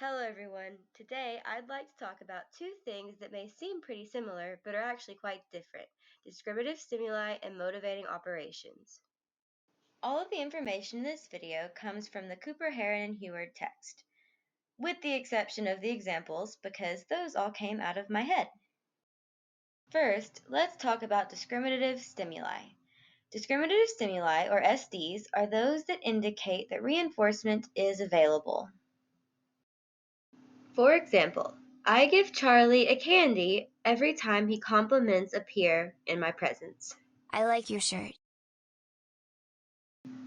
Hello everyone. Today I'd like to talk about two things that may seem pretty similar but are actually quite different: discriminative stimuli and motivating operations. All of the information in this video comes from the Cooper, Heron, and Heward text, with the exception of the examples because those all came out of my head. First, let's talk about discriminative stimuli. Discriminative stimuli, or SDs, are those that indicate that reinforcement is available. For example, I give Charlie a candy every time he compliments a peer in my presence. I like your shirt.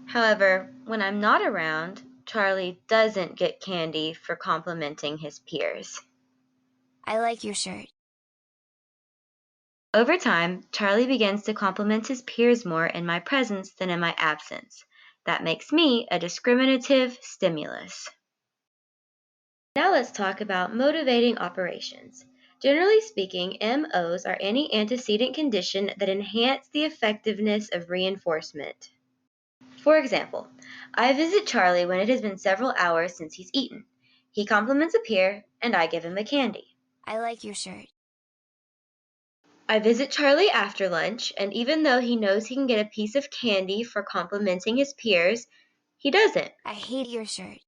However, when I'm not around, Charlie doesn't get candy for complimenting his peers. I like your shirt. Over time, Charlie begins to compliment his peers more in my presence than in my absence. That makes me a discriminative stimulus. Now let's talk about motivating operations. Generally speaking, MOs are any antecedent condition that enhance the effectiveness of reinforcement. For example, I visit Charlie when it has been several hours since he's eaten. He compliments a peer, and I give him a candy. I like your shirt. I visit Charlie after lunch, and even though he knows he can get a piece of candy for complimenting his peers, he doesn't. I hate your shirt.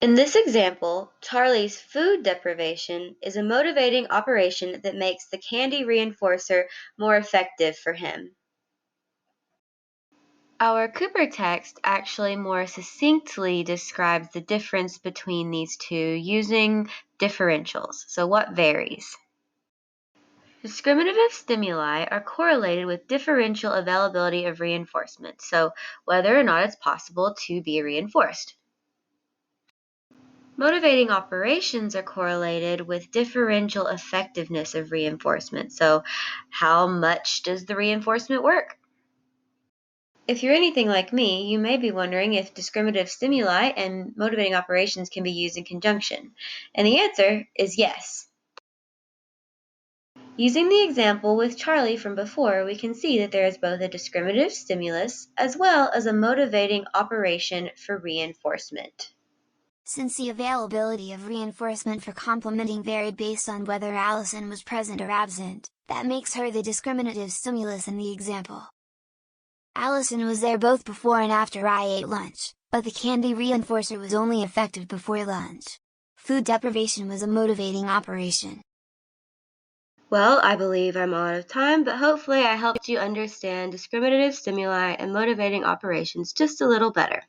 In this example, Charlie's food deprivation is a motivating operation that makes the candy reinforcer more effective for him. Our Cooper text actually more succinctly describes the difference between these two using differentials. So what varies? Discriminative stimuli are correlated with differential availability of reinforcement, so whether or not it's possible to be reinforced. Motivating operations are correlated with differential effectiveness of reinforcement. So, how much does the reinforcement work? If you're anything like me, you may be wondering if discriminative stimuli and motivating operations can be used in conjunction. And the answer is yes. Using the example with Charlie from before, we can see that there is both a discriminative stimulus as well as a motivating operation for reinforcement. Since the availability of reinforcement for complimenting varied based on whether Allison was present or absent, that makes her the discriminative stimulus in the example. Allison was there both before and after I ate lunch, but the candy reinforcer was only effective before lunch. Food deprivation was a motivating operation. Well, I believe I'm out of time, but hopefully I helped you understand discriminative stimuli and motivating operations just a little better.